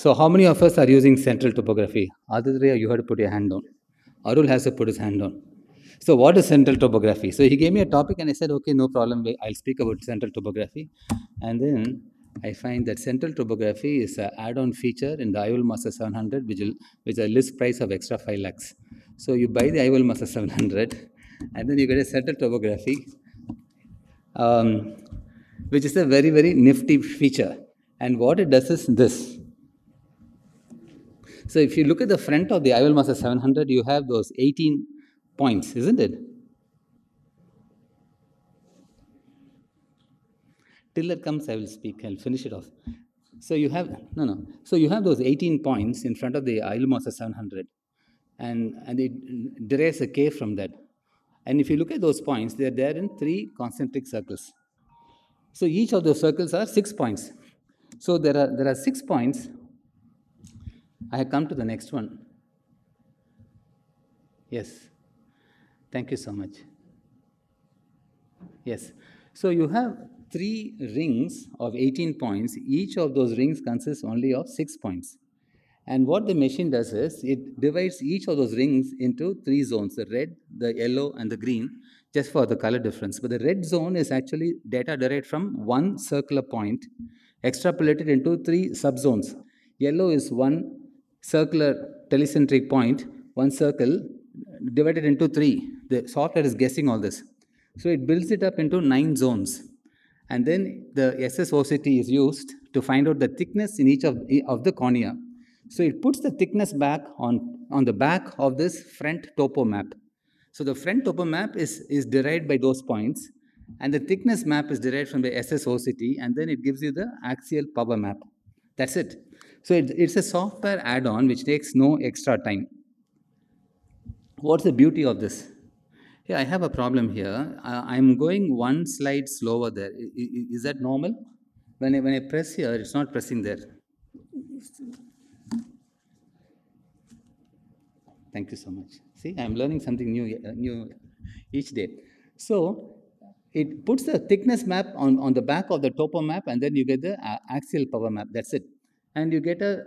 So how many of us are using central topography? Adithreya, you have to put your hand down. Arul has to put his hand down. So what is central topography? So he gave me a topic and I said, okay, no problem. I'll speak about central topography. And then I find that central topography is an add-on feature in the IOL Master 700, which is a list price of extra 5 lakhs. So you buy the IOL Master 700 and then you get a central topography, which is a very, very nifty feature. And what it does is this. So if you look at the front of the IOL Master 700, you have those 18 points, isn't it? Till it comes, I will speak. I'll finish it off. So you have, So you have those 18 points in front of the IOL Master 700, and it derives a K from that. And if you look at those points, they're there in 3 concentric circles. So each of those circles are 6 points. So there are 6 points. I have come to the next one. Yes. Thank you so much. Yes. So you have 3 rings of 18 points. Each of those rings consists only of 6 points. And what the machine does is, it divides each of those rings into 3 zones, the red, the yellow, and the green, just for the color difference. But the red zone is actually data derived from one circular point, extrapolated into 3 subzones. Yellow is one circular telecentric point, one circle, divided into 3. The software is guessing all this. So it builds it up into 9 zones. And then the SSOCT is used to find out the thickness in each of the cornea. So it puts the thickness back on the back of this front topo map. So the front topo map is derived by those points, and the thickness map is derived from the SSOCT, and then it gives you the axial power map. That's it. So it's a software add-on which takes no extra time. What's the beauty of this? Yeah, I have a problem here. I'm going one slide slower there. Is that normal? When I press here, it's not pressing there. Thank you so much. See, I'm learning something new each day. So it puts the thickness map on the back of the topo map, and then you get the axial power map. That's it. And you get a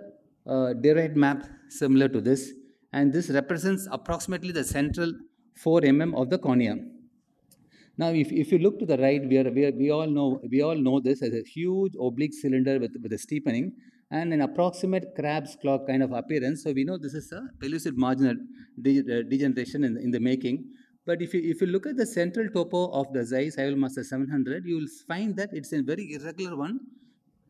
derived map similar to this. And this represents approximately the central 4 mm of the cornea. Now, if you look to the right, we all know this as a huge oblique cylinder with a steepening and an approximate Crab's clock kind of appearance. So we know this is a pellucid marginal degeneration in the making. But if you look at the central topo of the Zeiss IOL Master 700, you will find that it's a very irregular one,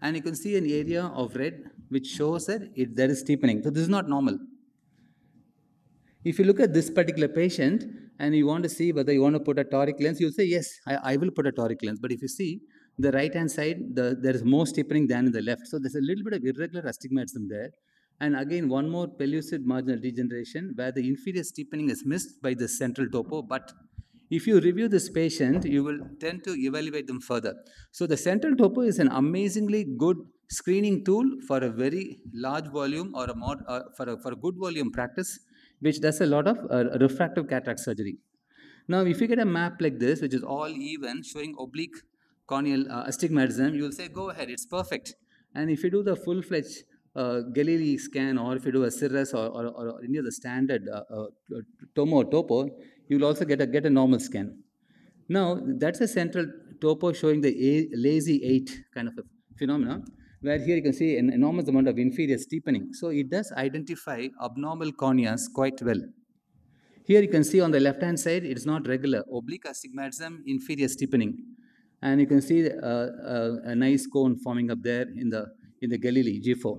and you can see an area of red which shows that there is steepening. So this is not normal. If you look at this particular patient and you want to see whether you want to put a toric lens, you'll say, yes, I will put a toric lens. But if you see the right-hand side, there is more steepening than in the left. So there's a little bit of irregular astigmatism there. And again, one more pellucid marginal degeneration where the inferior steepening is missed by the central topo. But if you review this patient, you will tend to evaluate them further. So the central topo is an amazingly good screening tool for a very large volume or for a good volume practice, which does a lot of refractive cataract surgery. Now, if you get a map like this, which is all even, showing oblique corneal astigmatism, you will say, go ahead, it's perfect. And if you do the full-fledged Galilei scan, or if you do a Cirrus or any of the standard topo, you will also get a normal scan. Now, that's a central topo showing the lazy 8 kind of a phenomenon, where here you can see an enormous amount of inferior steepening. So it does identify abnormal corneas quite well. Here you can see on the left-hand side, it's not regular. Oblique astigmatism, inferior steepening. And you can see a nice cone forming up there in the Galilei G4.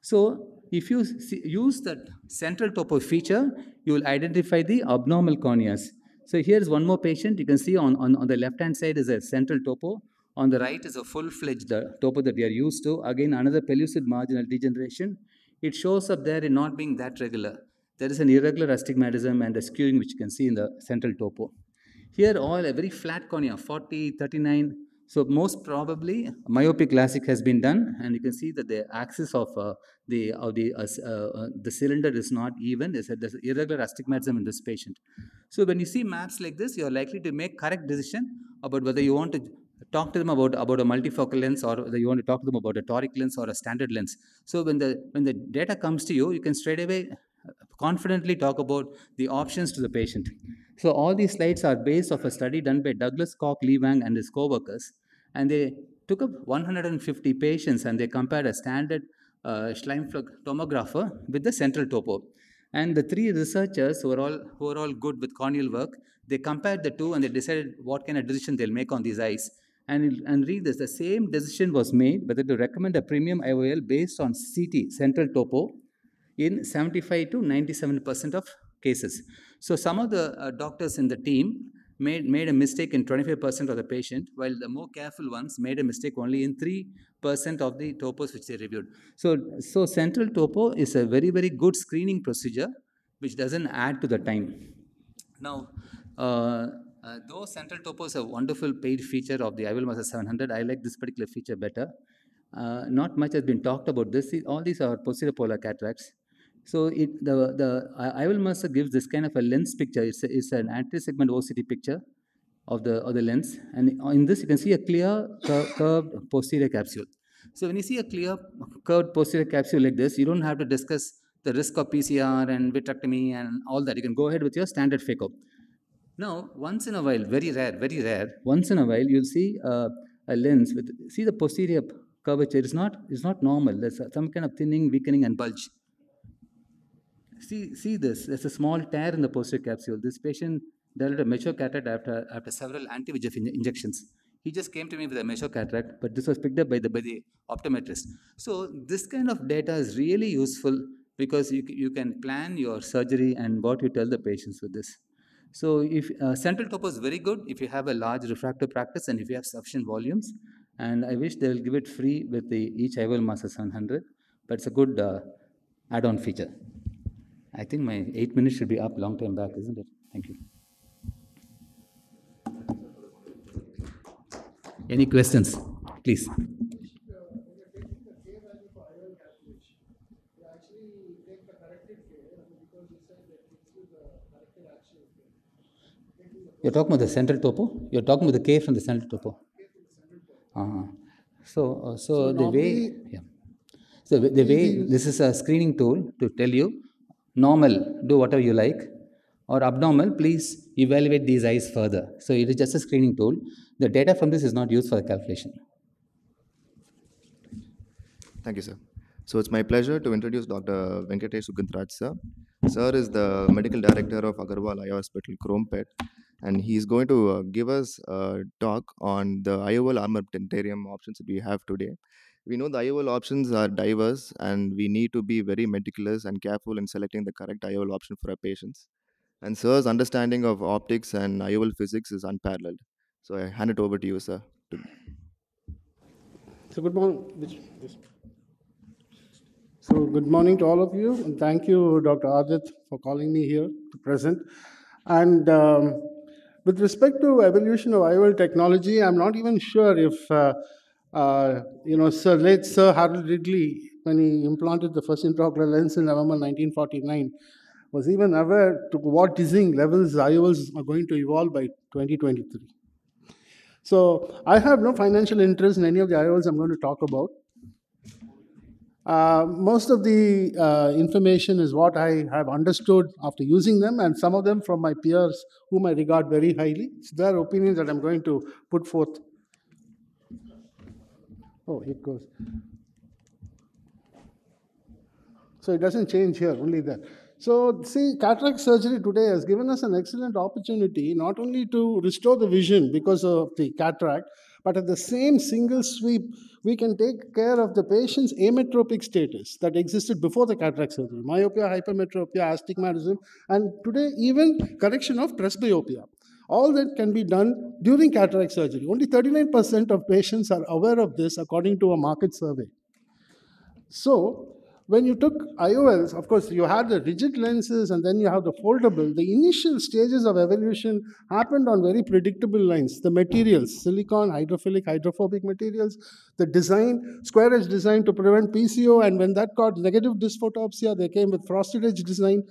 So if you use that central topo feature, you will identify the abnormal corneas. So here's one more patient. You can see on the left-hand side is a central topo. On the right is a full-fledged topo that we are used to. Again, another pellucid marginal degeneration. It shows up there in not being that regular. There is an irregular astigmatism and a skewing, which you can see in the central topo. Here, all a very flat cornea, 40, 39. So most probably, myopic LASIK has been done, and you can see that the axis of the cylinder is not even. There's irregular astigmatism in this patient. So when you see maps like this, you're likely to make correct decision about whether you want to talk to them about a multifocal lens, or you want to talk to them about a toric lens or a standard lens. So when the data comes to you, you can straight away confidently talk about the options to the patient. So all these slides are based off a study done by Douglas Koch, Lee Wang, and his co-workers, and they took up 150 patients and they compared a standard Schleimflug tomographer with the central topo. And the three researchers who are all good with corneal work, they compared the two and they decided what kind of decision they'll make on these eyes. And read this, the same decision was made whether to recommend a premium IOL based on CT, central topo, in 75 to 97% of cases. So some of the doctors in the team made a mistake in 25% of the patient, while the more careful ones made a mistake only in 3% of the topos which they reviewed. So central topo is a very, very good screening procedure which doesn't add to the time. Now, though central topo is a wonderful paid feature of the IOL Master 700, I like this particular feature better. Not much has been talked about this. All these are posterior polar cataracts. So the IOL Master gives this kind of a lens picture. It's an anti-segment OCT picture of the lens, and in this you can see a clear curved posterior capsule. So when you see a clear curved posterior capsule like this, you don't have to discuss the risk of PCR and vitrectomy and all that. You can go ahead with your standard phaco. Now, once in a while, very rare, once in a while, you'll see a lens with, see the posterior curvature. It's not normal. There's some kind of thinning, weakening, and bulge. See this. There's a small tear in the posterior capsule. This patient developed a mature cataract after several anti-VEGF injections. He just came to me with a mature cataract, but this was picked up by the optometrist. So this kind of data is really useful because you can plan your surgery and what you tell the patients with this. So if central topo is very good if you have a large refractive practice and if you have sufficient volumes, and I wish they will give it free with each IOL Master 700, but it's a good add-on feature. I think my 8 minutes should be up long time back, isn't it? Thank you. Any questions, please? You're talking about the central topo? You're talking about the K from the central topo? So the way, yeah. So the way, this is a screening tool to tell you, normal, do whatever you like, or abnormal, please evaluate these eyes further. So it is just a screening tool. The data from this is not used for the calculation. Thank you, sir. So it's my pleasure to introduce Dr. Venkatesh Suganthraj, sir. Sir is the medical director of Agarwal Eye Hospital, Crompet, and he's going to give us a talk on the IOL armamentarium options that we have today. We know the IOL options are diverse, and we need to be very meticulous and careful in selecting the correct IOL option for our patients. And sir's understanding of optics and IOL physics is unparalleled. So I hand it over to you, sir. So good morning. So good morning to all of you, and thank you, Dr. Adit, for calling me here to present. And with respect to evolution of IOL technology, I'm not even sure if late Sir Harold Ridley, when he implanted the first intraocular lens in November 1949, was even aware to what dizzying levels IOLs are going to evolve by 2023. So I have no financial interest in any of the IOLs I'm going to talk about. Most of the information is what I have understood after using them, and some of them from my peers whom I regard very highly. It's their opinions that I'm going to put forth. Oh, it goes. So it doesn't change here, only there. So see, cataract surgery today has given us an excellent opportunity not only to restore the vision because of the cataract, but at the same single sweep, we can take care of the patient's ametropic status that existed before the cataract surgery. Myopia, hypermetropia, astigmatism, and today even correction of presbyopia. All that can be done during cataract surgery. Only 39% of patients are aware of this according to a market survey. So, when you took IOLs, of course, you had the rigid lenses and then you have the foldable. The initial stages of evolution happened on very predictable lines. The materials, silicon, hydrophilic, hydrophobic materials, the design, square edge design to prevent PCO, and when that got negative dysphotopsia, they came with frosted edge design.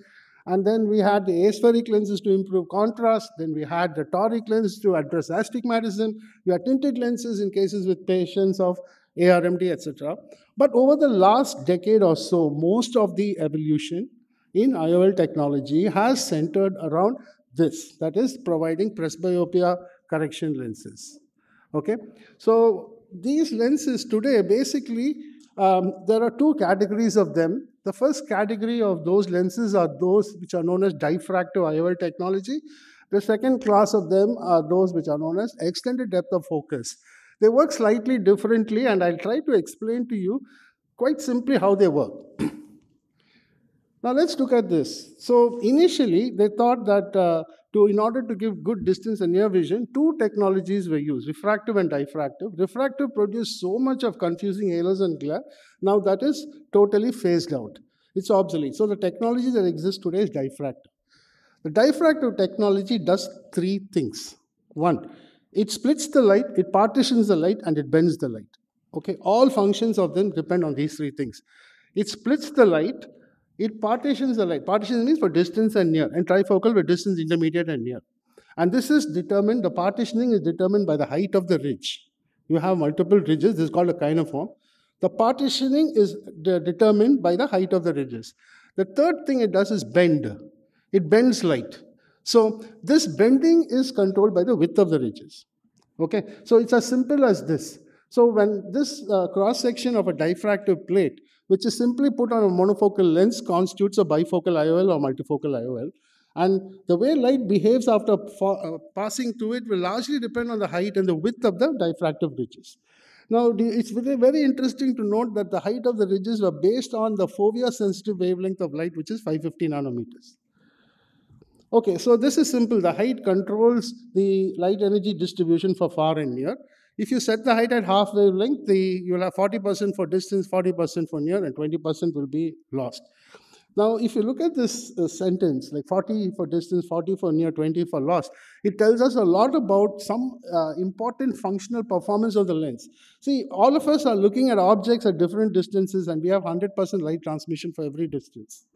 And then we had the aspheric lenses to improve contrast. Then we had the toric lens to address astigmatism. We had tinted lenses in cases with patients of ARMD, etc. But over the last decade or so, most of the evolution in IOL technology has centered around this, that is providing presbyopia correction lenses. Okay, so these lenses today, basically, there are two categories of them. The first category of those lenses are those which are known as diffractive IOL technology. The second class of them are those which are known as extended depth of focus. They work slightly differently, and I'll try to explain to you quite simply how they work. Now let's look at this. So initially, they thought that in order to give good distance and near vision, two technologies were used, refractive and diffractive. Refractive produced so much of confusing halos and glare. Now that is totally phased out. It's obsolete. So the technology that exists today is diffractive. The diffractive technology does three things. One, it splits the light, it partitions the light, and it bends the light. Okay, all functions of them depend on these three things. It splits the light, it partitions the light. Partition means for distance and near, and trifocal for distance, intermediate, and near. And this is determined, the partitioning is determined by the height of the ridge. You have multiple ridges, this is called a kinetoform. The partitioning is determined by the height of the ridges. The third thing it does is bend. It bends light. So this bending is controlled by the width of the ridges. Okay, so it's as simple as this. So when this cross-section of a diffractive plate, which is simply put on a monofocal lens, constitutes a bifocal IOL or multifocal IOL. And the way light behaves after passing through it will largely depend on the height and the width of the diffractive ridges. Now, it's very interesting to note that the height of the ridges were based on the fovea-sensitive wavelength of light, which is 550 nanometers. Okay, so this is simple. The height controls the light energy distribution for far and near. If you set the height at half wavelength, you will have 40% for distance, 40% for near, and 20% will be lost. Now, if you look at this sentence, like 40 for distance, 40 for near, 20 for loss, it tells us a lot about some important functional performance of the lens. See, all of us are looking at objects at different distances, and we have 100% light transmission for every distance.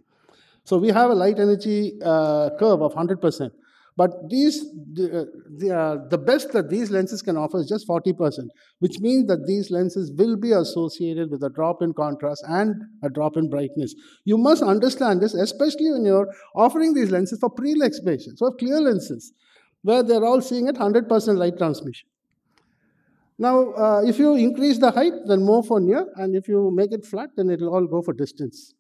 So we have a light energy curve of 100%. But the best that these lenses can offer is just 40%, which means that these lenses will be associated with a drop in contrast and a drop in brightness. You must understand this, especially when you're offering these lenses for prelex patients, or clear lenses, where they're all seeing at 100% light transmission. Now, if you increase the height, then more for near, and if you make it flat, then it'll all go for distance.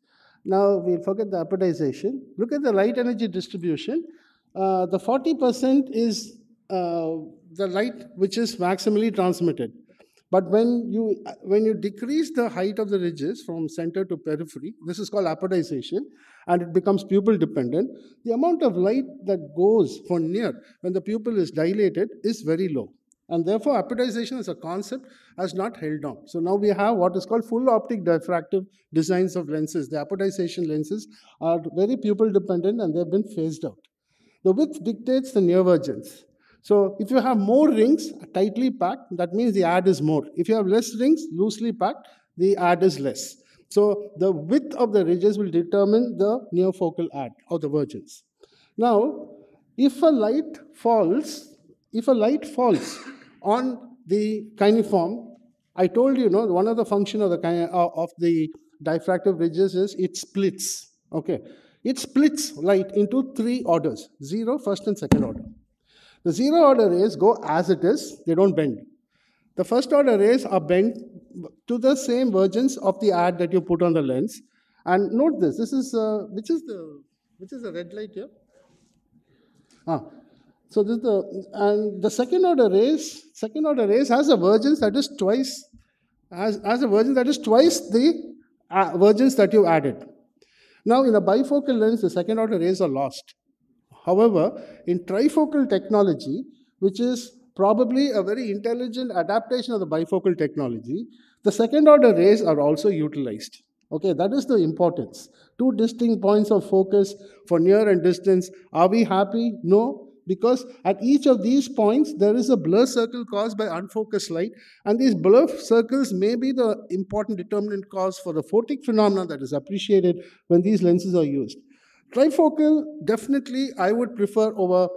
Now, we'll forget the apodization. Look at the light energy distribution. The 40% is the light which is maximally transmitted. But when you decrease the height of the ridges from center to periphery, this is called apodization, and it becomes pupil dependent, the amount of light that goes for near when the pupil is dilated is very low. And therefore, apodization as a concept has not held on. So now we have what is called full optic diffractive designs of lenses. The apodization lenses are very pupil dependent, and they've been phased out. The width dictates the nearvergence. So if you have more rings tightly packed, that means the add is more. If you have less rings loosely packed, the add is less. So the width of the ridges will determine the near focal add or the vergence. Now, if a light falls on the kinetoform, I told you, one of the functions of the diffractive ridges is it splits. Okay. It splits light into three orders: 0, first, and second order. The 0 order rays go as it is, they don't bend. The first order rays are bent to the same vergence of the add that you put on the lens. And note this, which is the red light here? So this and the second order rays has a vergence that is twice the vergence that you added. Now, in a bifocal lens, the second order rays are lost. However, in trifocal technology, which is probably a very intelligent adaptation of the bifocal technology, the second order rays are also utilized. Okay, that is the importance. Two distinct points of focus for near and distance. Are we happy? No. Because at each of these points, there is a blur circle caused by unfocused light, and these blur circles may be the important determinant cause for the photic phenomenon that is appreciated when these lenses are used. Trifocal, definitely I would prefer over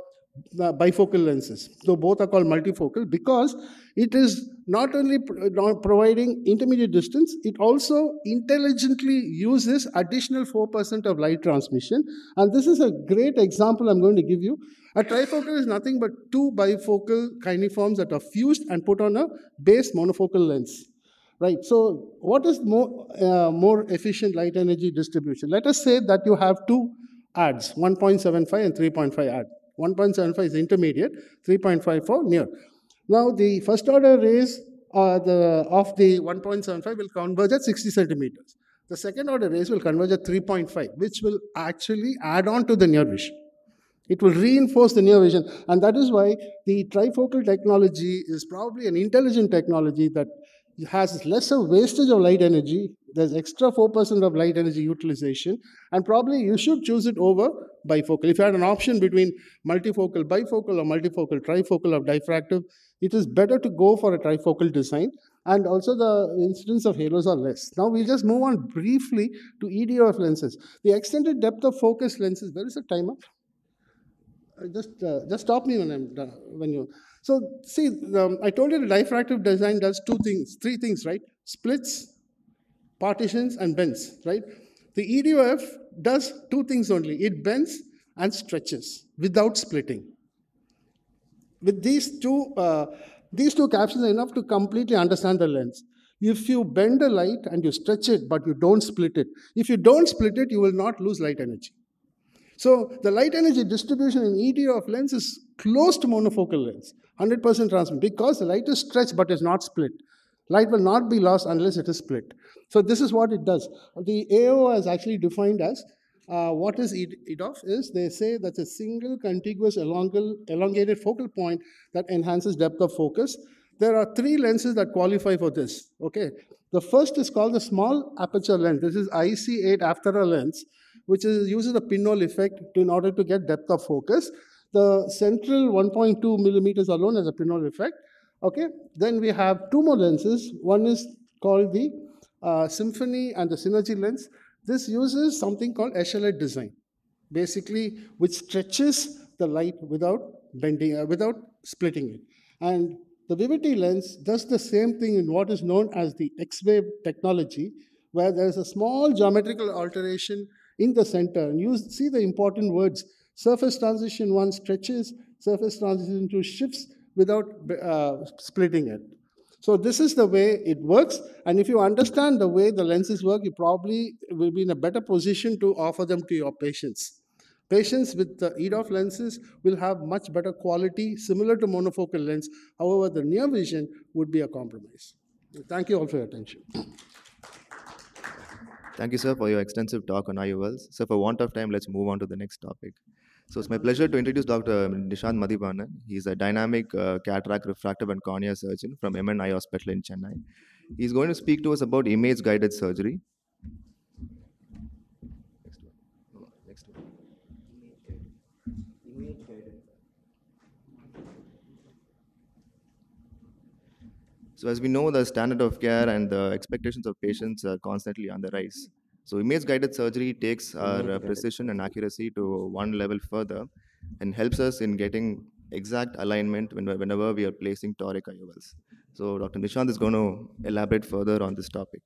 bifocal lenses, though both are called multifocal, because it is not only not providing intermediate distance, it also intelligently uses additional 4% of light transmission. And this is a great example I'm going to give you. A trifocal is nothing but two bifocal kinetoforms that are fused and put on a base monofocal lens. Right. So, what is more efficient light energy distribution? Let us say that you have two ads, 1.75 and 3.5 ad. 1.75 is intermediate, 3.54 near. Now, the first order rays of the 1.75 will converge at 60 centimeters. The second order rays will converge at 3.5, which will actually add on to the near vision. It will reinforce the near vision. And that is why the trifocal technology is probably an intelligent technology that has lesser wastage of light energy. There's extra 4% of light energy utilization. And probably you should choose it over bifocal. If you had an option between multifocal bifocal or multifocal trifocal or diffractive, it is better to go for a trifocal design. And also the incidence of halos are less. Now we'll just move on briefly to EDOF lenses. The extended depth of focus lenses, there is a timer. Just stop me when I'm done. When you see, I told you the diffractive design does three things, right? Splits, partitions, and bends, right? The EDOF does two things only. It bends and stretches without splitting. With these two captions are enough to completely understand the lens. If you bend the light and you stretch it, but you don't split it, if you don't split it, you will not lose light energy. So the light energy distribution in EDOF lens is close to monofocal lens, 100% transmit, because the light is stretched but is not split. Light will not be lost unless it is split. So this is what it does. The AO has actually defined as what is EDOF is, they say that's a single contiguous elongated focal point that enhances depth of focus. There are three lenses that qualify for this, okay? The first is called the small aperture lens. This is IC8 after a lens, which uses the pinhole effect in order to get depth of focus. The central 1.2 millimeters alone has a pinhole effect. Okay, then we have two more lenses. One is called the Symphony and the Synergy lens. This uses something called echelon design, basically, which stretches the light without bending, without splitting it. And the Vivity lens does the same thing in what is known as the X-wave technology, where there is a small geometrical alteration in the center. And you see the important words. Surface transition 1 stretches, surface transition 2 shifts without splitting it. So this is the way it works. And if you understand the way the lenses work, you probably will be in a better position to offer them to your patients. Patients with the EDOF lenses will have much better quality, similar to monofocal lens. However, the near vision would be a compromise. Thank you all for your attention. Thank you, sir, for your extensive talk on IOLs. So for want of time, let's move on to the next topic. So it's my pleasure to introduce Dr. Nishant Madhivanan. He's a dynamic cataract, refractive, and cornea surgeon from MN Eye Hospital in Chennai. He's going to speak to us about image-guided surgery. Next one. So as we know, the standard of care and the expectations of patients are constantly on the rise. So image-guided surgery takes our precision and accuracy to one level further and helps us in getting exact alignment whenever we are placing toric IOLs. So Dr. Nishant is going to elaborate further on this topic.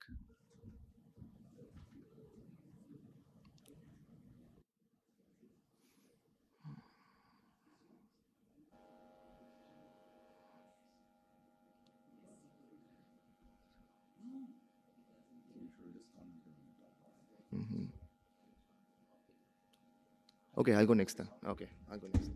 Okay, I'll go next then. Okay, I'll go next.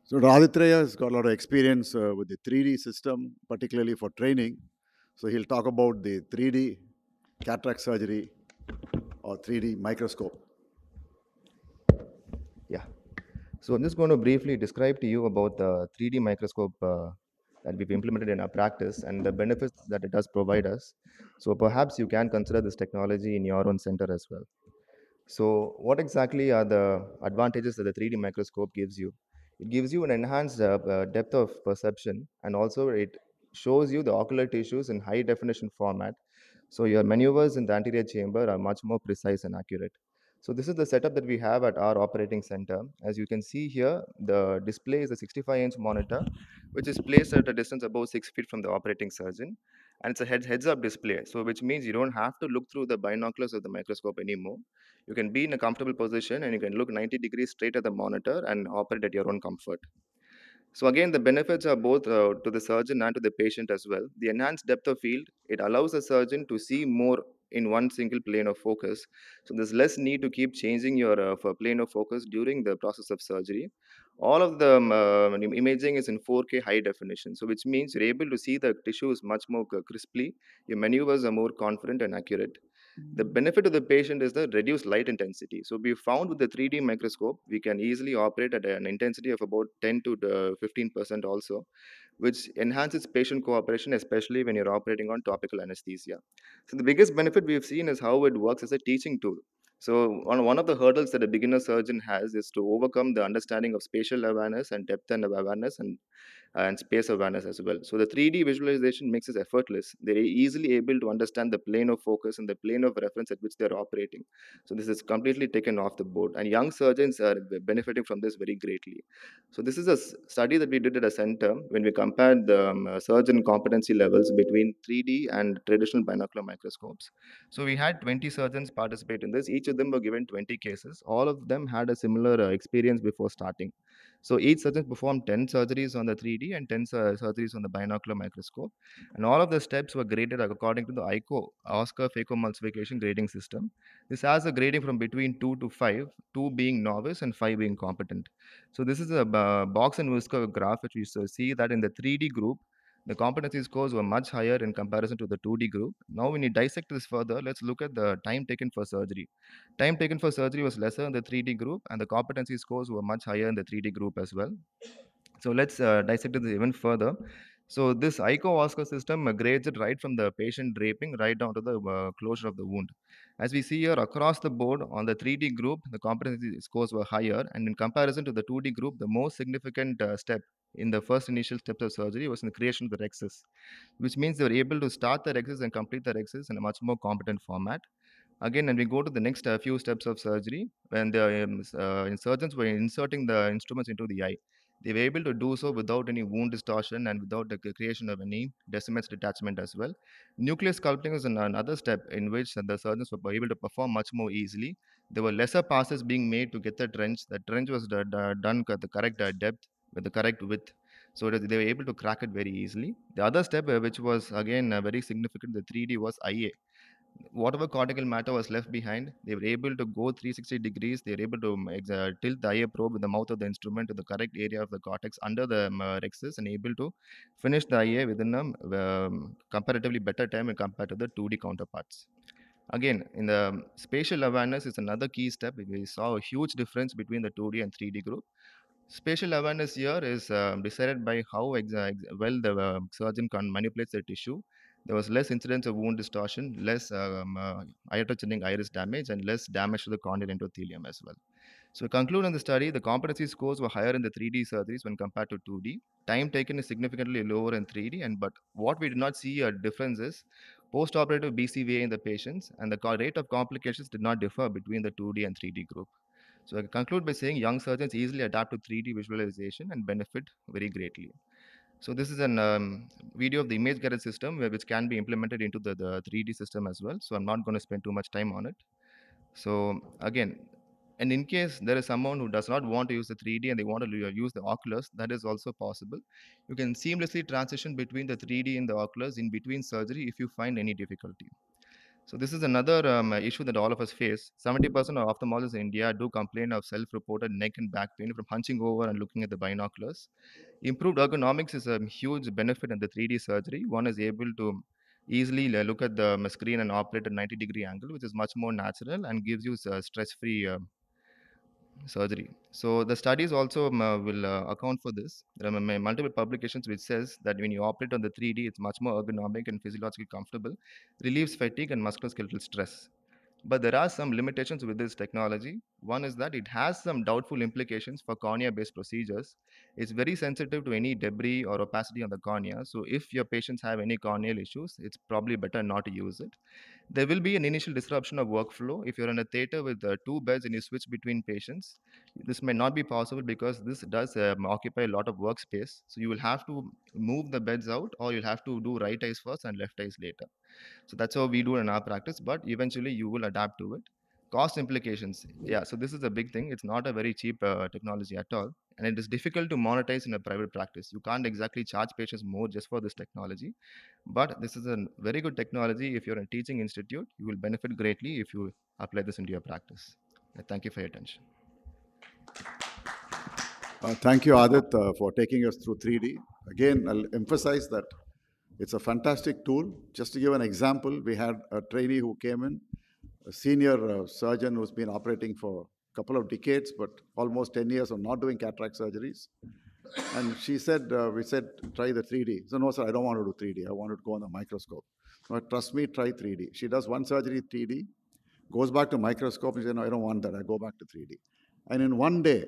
So Adithreya has got a lot of experience with the 3D system, particularly for training. So he'll talk about the 3D cataract surgery or 3D microscope. Yeah. So I'm just going to briefly describe to you about the 3D microscope that we've implemented in our practice and the benefits that it does provide us. So perhaps you can consider this technology in your own center as well. So what exactly are the advantages that the 3D microscope gives you? It gives you an enhanced depth of perception, and also it shows you the ocular tissues in high definition format. So your maneuvers in the anterior chamber are much more precise and accurate. So this is the setup that we have at our operating center. As you can see here, the display is a 65-inch monitor, which is placed at a distance above 6 feet from the operating surgeon. And it's a heads-up display, so which means you don't have to look through the binoculars of the microscope anymore. You can be in a comfortable position and you can look 90 degrees straight at the monitor and operate at your own comfort. So again, the benefits are both to the surgeon and to the patient as well. The enhanced depth of field, it allows the surgeon to see more in one single plane of focus. So there's less need to keep changing your plane of focus during the process of surgery. All of the imaging is in 4K high definition, so which means you're able to see the tissues much more crisply. Your maneuvers are more confident and accurate. The benefit to the patient is the reduced light intensity. So we found with the 3D microscope, we can easily operate at an intensity of about 10 to 15% also, which enhances patient cooperation, especially when you're operating on topical anesthesia. So the biggest benefit we've seen is how it works as a teaching tool. So one of the hurdles that a beginner surgeon has is to overcome the understanding of spatial awareness and depth and awareness and space awareness as well. So the 3D visualization makes it effortless. They're easily able to understand the plane of focus and the plane of reference at which they're operating. So this is completely taken off the board, and young surgeons are benefiting from this very greatly. So this is a study that we did at a center when we compared the surgeon competency levels between 3D and traditional binocular microscopes. So we had 20 surgeons participate in this. Each of them were given 20 cases. All of them had a similar experience before starting. So each surgeon performed 10 surgeries on the 3D and 10 surgeries on the binocular microscope. And all of the steps were graded according to the ICO, Oscar phacoemulsification grading system. This has a grading from between 2 to 5, 2 being novice and 5 being competent. So this is a box and whisker graph which we see that in the 3D group, the competency scores were much higher in comparison to the 2D group. Now, when you dissect this further, let's look at the time taken for surgery. Time taken for surgery was lesser in the 3D group, and the competency scores were much higher in the 3D group as well. So let's dissect this even further. So this ICO-Oscar system grades it right from the patient draping right down to the closure of the wound. As we see here across the board on the 3D group, the competency scores were higher, and in comparison to the 2D group, the most significant step in the first initial steps of surgery was in the creation of the rexes, which means they were able to start the rexes and complete the rexes in a much more competent format. Again, when we go to the next few steps of surgery, when the surgeons were inserting the instruments into the eye, they were able to do so without any wound distortion and without the creation of any decimus detachment as well. Nuclear sculpting is another step in which the surgeons were able to perform much more easily. There were lesser passes being made to get the trench. The trench was done at the correct depth with the correct width. So that they were able to crack it very easily. The other step, which was again very significant, the 3D was IA. Whatever cortical matter was left behind, they were able to go 360 degrees. They were able to tilt the IA probe with the mouth of the instrument to the correct area of the cortex under the rexus and able to finish the IA within a comparatively better time compared to the 2D counterparts. Again, in the spatial awareness is another key step. We saw a huge difference between the 2D and 3D group. Spatial awareness here is decided by how well the surgeon can manipulate the tissue. There was less incidence of wound distortion, less iatrogenic iris damage, and less damage to the corneal endothelium as well. So, to conclude on the study, the competency scores were higher in the 3D surgeries when compared to 2D. Time taken is significantly lower in 3D, but what we did not see a difference is post-operative BCVA in the patients, and the rate of complications did not differ between the 2D and 3D group. So I conclude by saying young surgeons easily adapt to 3D visualization and benefit very greatly. So this is an video of the image guided system which can be implemented into the 3D system as well. So I'm not going to spend too much time on it. So again, and in case there is someone who does not want to use the 3D and they want to use the oculars, that is also possible. You can seamlessly transition between the 3D and the oculars in between surgery if you find any difficulty. So this is another issue that all of us face. 70% of ophthalmologists in India do complain of self-reported neck and back pain from hunching over and looking at the binoculars. Improved ergonomics is a huge benefit in the 3D surgery. One is able to easily look at the screen and operate at 90-degree angle, which is much more natural and gives you stress-free surgery. So the studies also will account for this. There are multiple publications which says that when you operate on the 3D, it's much more ergonomic and physiologically comfortable, relieves fatigue and musculoskeletal stress. But there are some limitations with this technology. One is that it has some doubtful implications for cornea-based procedures. It's very sensitive to any debris or opacity on the cornea. So if your patients have any corneal issues, it's probably better not to use it. There will be an initial disruption of workflow. If you're in a theater with two beds and you switch between patients, this may not be possible because this does occupy a lot of workspace. So you will have to move the beds out, or you'll have to do right eyes first and left eyes later. So that's how we do in our practice, but eventually you will adapt to it. Cost implications. Yeah, so this is a big thing. It's not a very cheap technology at all. And it is difficult to monetize in a private practice. You can't exactly charge patients more just for this technology. But this is a very good technology. If you're in a teaching institute, you will benefit greatly if you apply this into your practice. Thank you for your attention. Thank you, Adit, for taking us through 3D. Again, I'll emphasize that it's a fantastic tool. Just to give an example, we had a trainee who came in, a senior surgeon who's been operating for a couple of decades, but almost 10 years of not doing cataract surgeries. And she said, we said, try the 3D. So, no, sir, I don't want to do 3D. I want to go on the microscope. So, trust me, try 3D. She does one surgery 3D, goes back to microscope, and she said, no, I don't want that. I go back to 3D. And in one day,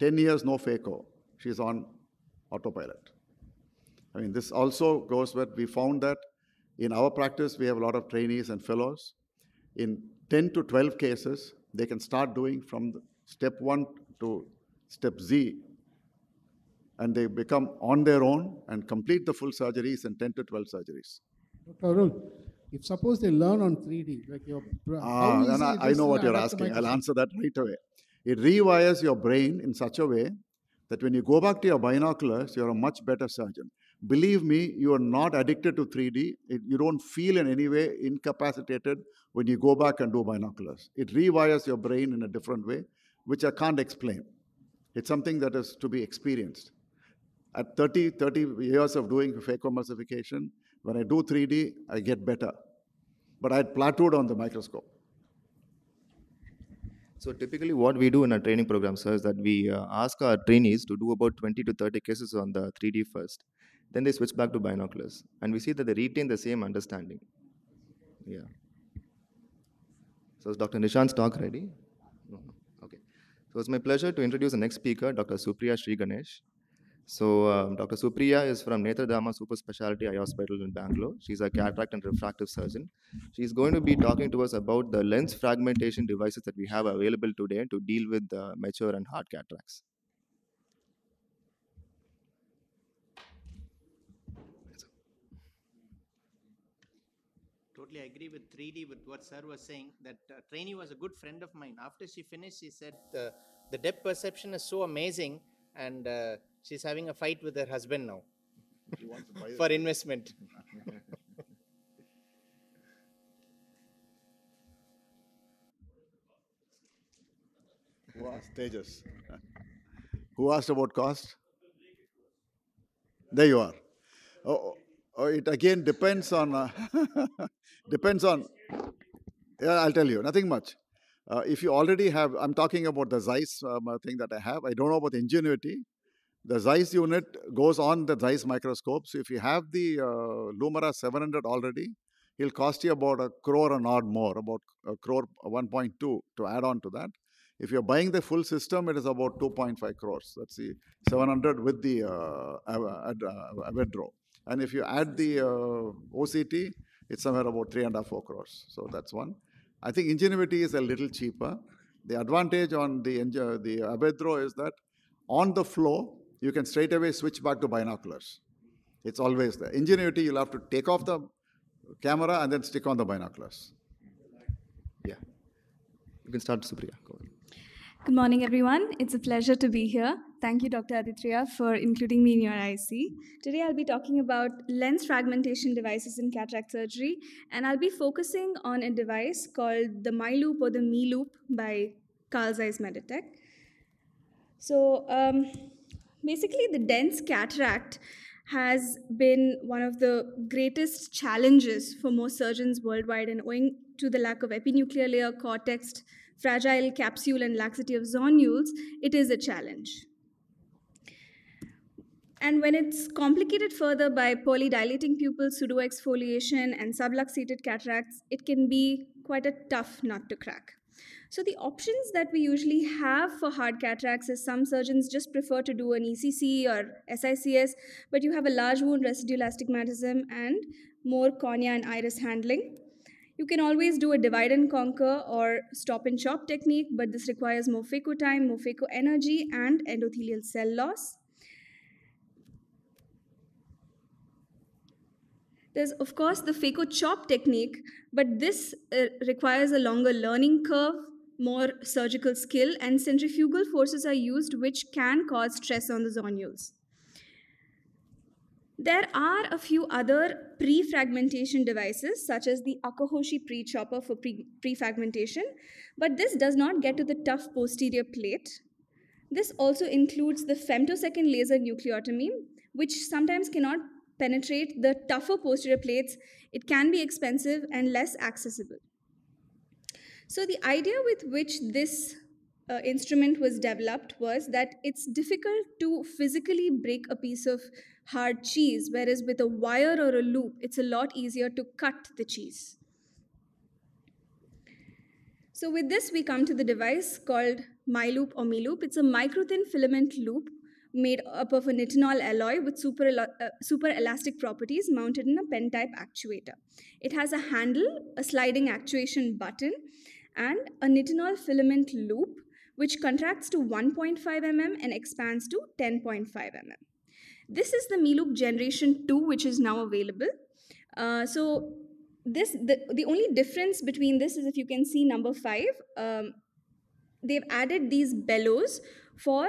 10 years, no phaco, she's on autopilot. I mean, this also goes with, we found that in our practice, we have a lot of trainees and fellows. In 10 to 12 cases, they can start doing from step 1 to step Z, and they become on their own and complete the full surgeries in 10 to 12 surgeries. Dr. Arun, if suppose they learn on 3D, like how easy I know what you're asking. I'll answer that right away. It rewires your brain in such a way that when you go back to your binoculars, you're a much better surgeon. Believe me, you are not addicted to 3D. You don't feel in any way incapacitated when you go back and do binoculars. It rewires your brain in a different way, which I can't explain. It's something that is to be experienced. At 30 years of doing phacoemulsification, when I do 3D, I get better. But I had plateaued on the microscope. So typically what we do in our training program, sir, is that we ask our trainees to do about 20 to 30 cases on the 3D first. Then they switch back to binoculars. And we see that they retain the same understanding. Yeah. So is Dr. Nishant's talk ready? No. Okay. So it's my pleasure to introduce the next speaker, Dr. Supriya Sri Ganesh. So Dr. Supriya is from Netradama Super Specialty Eye Hospital in Bangalore. She's a cataract and refractive surgeon. She's going to be talking to us about the lens fragmentation devices that we have available today to deal with mature and hard cataracts. Totally agree with 3D with what sir was saying. That trainee was a good friend of mine. After she finished, she said the depth perception is so amazing, and she's having a fight with her husband now for investment. Who asked? Tejas. Who asked about cost? There you are. It again depends on, yeah, I'll tell you, nothing much. If you already have, I'm talking about the Zeiss thing that I have. I don't know about the Ingenuity. The Zeiss unit goes on the Zeiss microscope. So if you have the Lumira 700 already, it'll cost you about 1 crore and odd more, about 1 crore 1.2 to add on to that. If you're buying the full system, it is about 2.5 crores. That's the 700 with the Avedro. And if you add the OCT, it's somewhere about 3.5 4 crores. So that's one. I think Ingenuity is a little cheaper. The advantage on the Avedro is that on the flow, you can straight away switch back to binoculars. It's always there. Ingenuity, you'll have to take off the camera and then stick on the binoculars. Yeah. You can start, Supriya. Go ahead. Good morning, everyone. It's a pleasure to be here. Thank you, Dr. Adithreya, for including me in your IC. Today, I'll be talking about lens fragmentation devices in cataract surgery, and I'll be focusing on a device called the MyLoop or the MeLoop by Carl Zeiss Meditech. So, basically, the dense cataract has been one of the greatest challenges for most surgeons worldwide, and owing to the lack of epinuclear layer, cortex, fragile capsule, and laxity of zonules, it is a challenge. And when it's complicated further by poorly dilating pupils, pseudoexfoliation, and subluxated cataracts, it can be quite a tough nut to crack. So the options that we usually have for hard cataracts is some surgeons just prefer to do an ECC or SICS, but you have a large wound, residual astigmatism, and more cornea and iris handling. You can always do a divide and conquer or stop and chop technique, but this requires more phaco time, more phaco energy, and endothelial cell loss. There's, of course, the phaco chop technique, but this requires a longer learning curve, more surgical skill, and centrifugal forces are used, which can cause stress on the zonules. There are a few other pre-fragmentation devices, such as the Akahoshi pre-chopper for pre-fragmentation, but this does not get to the tough posterior plate. This also includes the femtosecond laser nucleotomy, which sometimes cannot penetrate the tougher posterior plates. It can be expensive and less accessible. So the idea with which this instrument was developed was that it's difficult to physically break a piece of hard cheese, whereas with a wire or a loop, it's a lot easier to cut the cheese. So with this, we come to the device called MyLoop or MeLoop. It's a microthin filament loop made up of a nitinol alloy with super elastic properties mounted in a pen-type actuator. It has a handle, a sliding actuation button, and a nitinol filament loop, which contracts to 1.5 mm and expands to 10.5 mm. This is the MeLoop Generation 2, which is now available. The only difference between this is, if you can see number 5, they've added these bellows for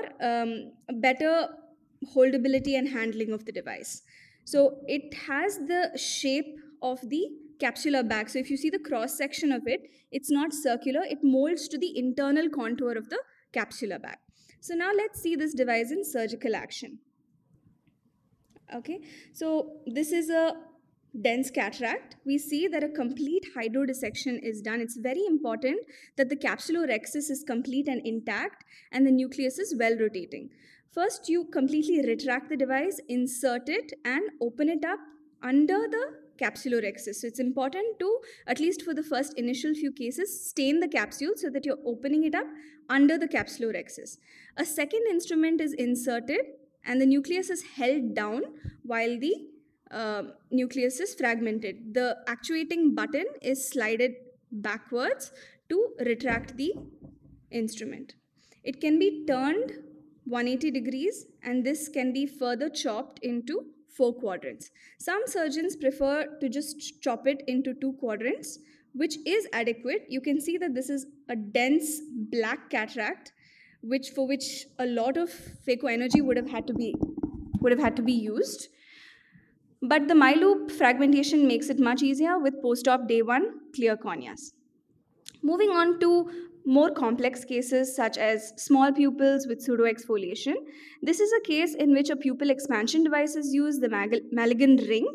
better holdability and handling of the device. So it has the shape of the capsular bag. So if you see the cross section of it, it's not circular, it molds to the internal contour of the capsular bag. So now let's see this device in surgical action. Okay, so this is a dense cataract. We see that a complete hydrodissection is done. It's very important that the capsulorhexis is complete and intact and the nucleus is well rotating. First, you completely retract the device, insert it, and open it up under the capsulorhexis. So it's important to, at least for the first initial few cases, stain the capsule so that you're opening it up under the capsulorhexis. A second instrument is inserted and the nucleus is held down while the nucleus is fragmented. The actuating button is slided backwards to retract the instrument. It can be turned 180 degrees and this can be further chopped into 4 quadrants. Some surgeons prefer to just chop it into 2 quadrants, which is adequate. You can see that this is a dense black cataract, for which a lot of phaco energy would have had to be used. But the MyLoop fragmentation makes it much easier with post-op day 1 clear corneas. Moving on to more complex cases such as small pupils with pseudoexfoliation. This is a case in which a pupil expansion device is used, the Maligan ring.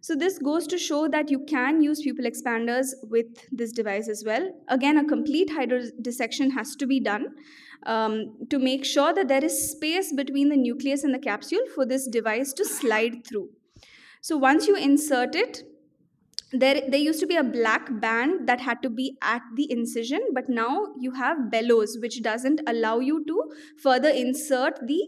So this goes to show that you can use pupil expanders with this device as well. Again, a complete hydrodissection has to be done to make sure that there is space between the nucleus and the capsule for this device to slide through. So once you insert it, there used to be a black band that had to be at the incision, but now you have bellows, which doesn't allow you to further insert the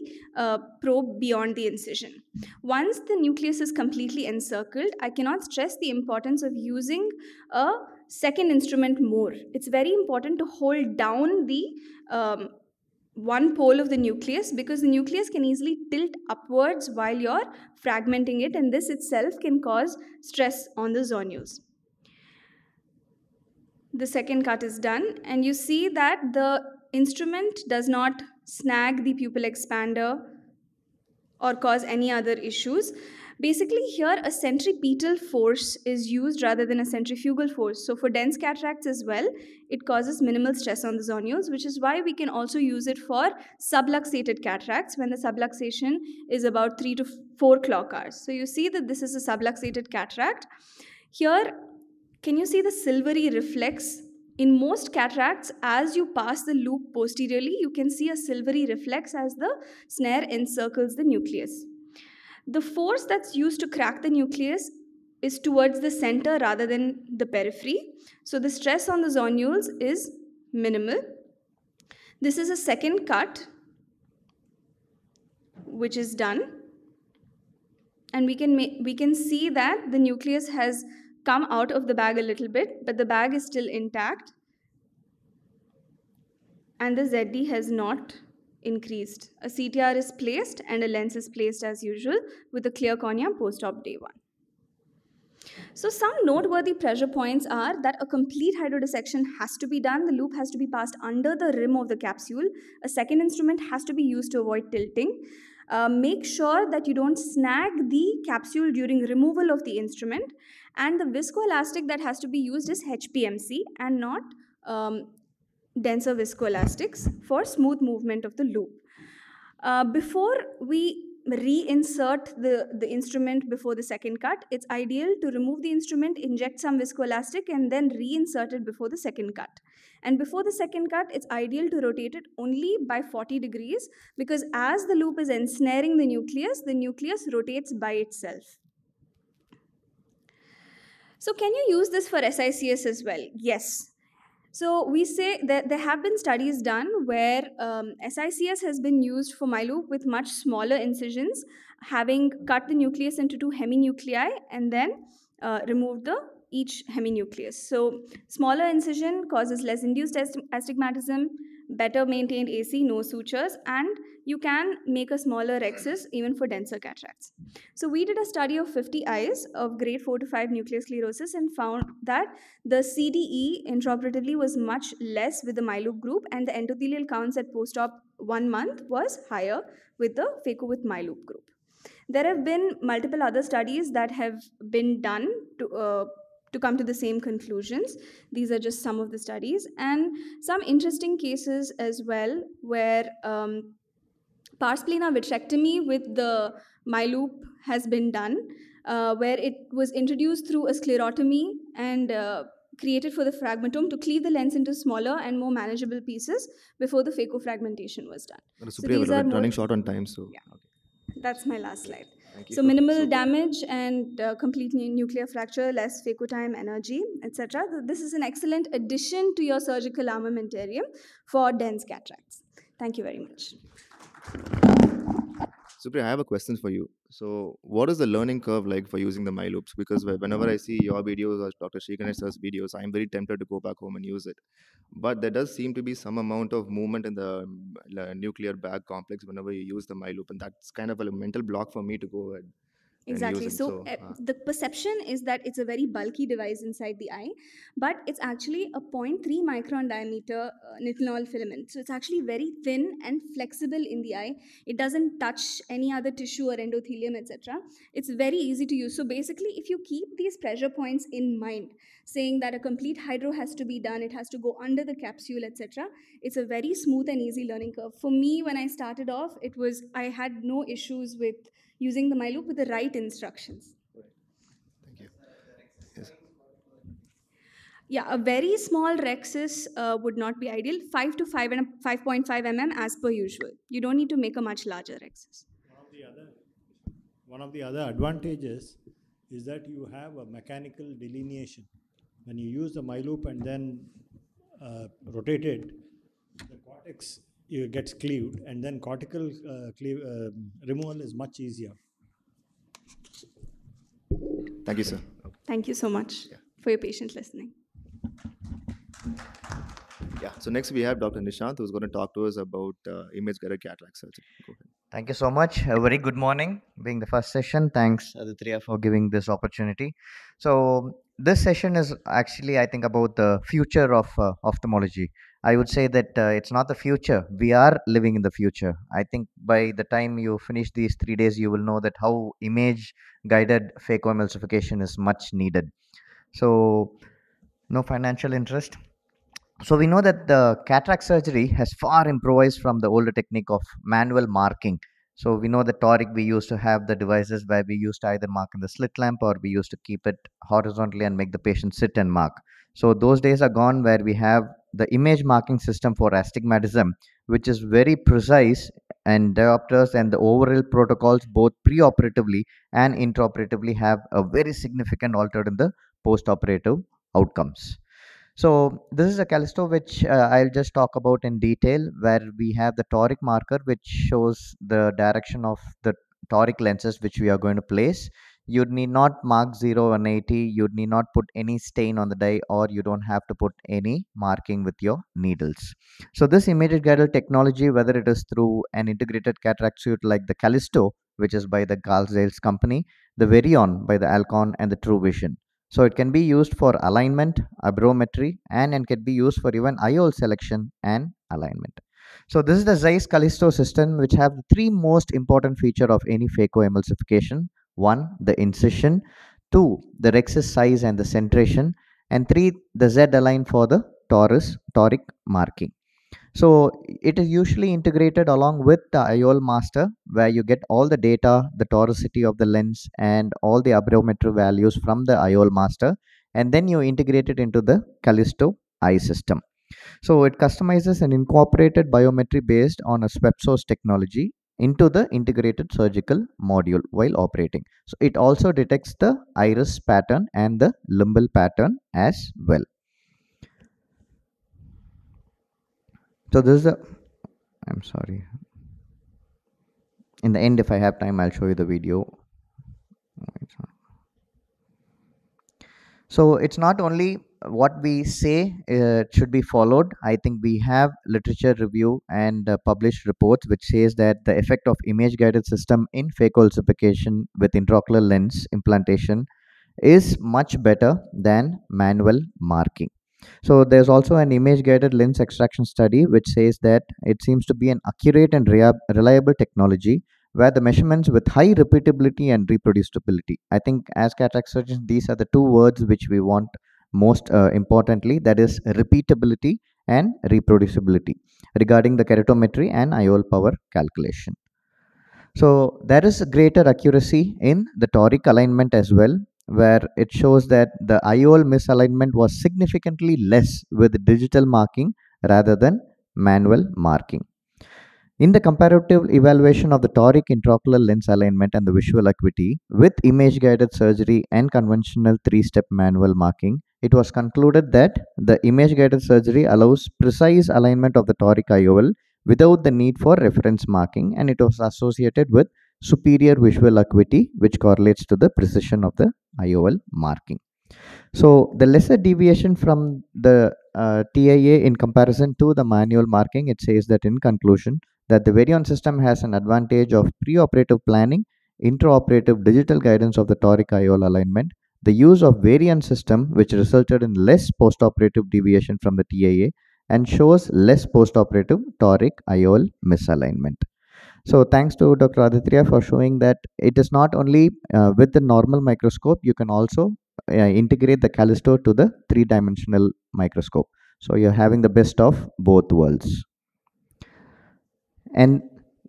probe beyond the incision. Once the nucleus is completely encircled, I cannot stress the importance of using a second instrument more. It's very important to hold down the one pole of the nucleus, because the nucleus can easily tilt upwards while you're fragmenting it, and this itself can cause stress on the zonules. The second cut is done, and you see that the instrument does not snag the pupil expander or cause any other issues. Basically, here a centripetal force is used rather than a centrifugal force. So for dense cataracts as well, it causes minimal stress on the zonules, which is why we can also use it for subluxated cataracts when the subluxation is about 3 to 4 clock hours. So you see that this is a subluxated cataract. Here, can you see the silvery reflex? In most cataracts, as you pass the loop posteriorly, you can see a silvery reflex as the snare encircles the nucleus. The force that's used to crack the nucleus is towards the center rather than the periphery. So the stress on the zonules is minimal. This is a second cut, which is done. And we can see that the nucleus has come out of the bag a little bit, but the bag is still intact. And the ZD has not increased. A CTR is placed and a lens is placed as usual with a clear cornea post-op day 1. So some noteworthy pressure points are that a complete hydrodissection has to be done. The loop has to be passed under the rim of the capsule. A second instrument has to be used to avoid tilting. Make sure that you don't snag the capsule during removal of the instrument. And the viscoelastic that has to be used is HPMC and not denser viscoelastics for smooth movement of the loop. Before we reinsert the instrument before the second cut, it's ideal to remove the instrument, inject some viscoelastic, and then reinsert it before the second cut. And before the second cut, it's ideal to rotate it only by 40 degrees because as the loop is ensnaring the nucleus rotates by itself. So can you use this for SICS as well? Yes. So we say that there have been studies done where SICS has been used for MyLoop with much smaller incisions, having cut the nucleus into 2 heminuclei and then removed each heminucleus. So smaller incision causes less induced astigmatism, better maintained AC, no sutures, and you can make a smaller rhexis even for denser cataracts. So we did a study of 50 eyes of grade 4 to 5 nuclear sclerosis and found that the CDE intraoperatively was much less with the MyLoop group and the endothelial counts at post-op 1 month was higher with the phaco with MyLoop group. There have been multiple other studies that have been done to come to the same conclusions. These are just some of the studies and some interesting cases as well where pars plana vitrectomy with the MyLoop has been done, where it was introduced through a sclerotomy and created for the fragmentome to cleave the lens into smaller and more manageable pieces before the phacofragmentation was done. Supriya, we're running short on time, so yeah. That's my last slide. you. So minimal damage and complete nuclear fracture, less phaco time, energy, etc. This is an excellent addition to your surgical armamentarium for dense cataracts. Thank you very much. Supriya, I have a question for you. So, what is the learning curve like for using the MyLoops? Because whenever I see your videos or Dr. Sriganesh's videos, I'm very tempted to go back home and use it. But there does seem to be some amount of movement in the nuclear bag complex whenever you use the MyLoop, and that's kind of a mental block for me to go ahead. Exactly. So the perception is that it's a very bulky device inside the eye, but it's actually a 0.3 micron diameter nitinol filament. So it's actually very thin and flexible in the eye. It doesn't touch any other tissue or endothelium, etc. It's very easy to use. So basically, if you keep these pressure points in mind, saying that a complete hydro has to be done, it has to go under the capsule, etc., it's a very smooth and easy learning curve. For me, when I started off, I had no issues with using the MyLoop with the right instructions. Thank you. Yes. Yeah, a very small rhexis would not be ideal. 5 to 5.5 mm as per usual. You don't need to make a much larger rhexis. One of the other advantages is that you have a mechanical delineation. When you use the MyLoop and then rotate it, the cortex gets cleaved, and then cortical removal is much easier. Thank you, sir. Thank you so much for your patient listening. Yeah. So next we have Dr. Nishant, who's going to talk to us about image-guided cataract surgery. Go ahead. Thank you so much. A very good morning. Being the first session, thanks Adithreya for giving this opportunity. So this session is actually, I think, about the future of ophthalmology. I would say that it's not the future. We are living in the future. I think by the time you finish these 3 days, you will know that how image-guided phacoemulsification is much needed. So no financial interest. So we know that the cataract surgery has far improvised from the older technique of manual marking. So we know the toric, we used to have the devices where we used to either mark in the slit lamp or we used to keep it horizontally and make the patient sit and mark. So those days are gone where we have the image marking system for astigmatism, which is very precise and diopters and the overall protocols both preoperatively and intraoperatively have a very significant altered in the postoperative outcomes. So this is a Callisto which I'll just talk about in detail, where we have the toric marker which shows the direction of the toric lenses which we are going to place. You need not mark 0 and 80, you need not put any stain on the die, or you don't have to put any marking with your needles. So this image guided technology, whether it is through an integrated cataract suite like the Callisto, which is by the Galsdale's company, the Verion by the Alcon, and the True Vision. So it can be used for alignment, abrometry, and it can be used for even IOL selection and alignment. So this is the Zeiss Callisto system, which have the three most important feature of any phacoemulsification. One, the incision. Two, the rexus size and the centration. And three, the Z align for the toric marking. So it is usually integrated along with the IOL master, where you get all the data, the toricity of the lens, and all the abrometry values from the IOL master, and then you integrate it into the Callisto eye system. So it customizes and incorporated biometry based on a swept source technology into the integrated surgical module while operating. So it also detects the iris pattern and the limbal pattern as well. So this is I'm sorry. In the end, if I have time, I'll show you the video. So it's not only what we say should be followed. I think we have literature review and published reports which says that the effect of image guided system in phacoemulsification with intraocular lens implantation is much better than manual marking. So there's also an image guided lens extraction study which says that it seems to be an accurate and reliable technology where the measurements with high repeatability and reproducibility. I think as cataract surgeons, these are the two words which we want most importantly, that is repeatability and reproducibility regarding the keratometry and IOL power calculation. So there is a greater accuracy in the toric alignment as well, where it shows that the IOL misalignment was significantly less with digital marking rather than manual marking. In the comparative evaluation of the toric intraocular lens alignment and the visual acuity with image guided surgery and conventional 3-step manual marking, it was concluded that the image guided surgery allows precise alignment of the toric IOL without the need for reference marking, and it was associated with superior visual acuity, which correlates to the precision of the IOL marking. So the lesser deviation from the TIA in comparison to the manual marking, it says that in conclusion that the Verion system has an advantage of preoperative planning, intraoperative digital guidance of the toric IOL alignment, the use of Verion system which resulted in less postoperative deviation from the TIA and shows less postoperative toric IOL misalignment. So thanks to Dr. Adithreya for showing that it is not only with the normal microscope, you can also integrate the Callisto to the 3-dimensional microscope. So you're having the best of both worlds. And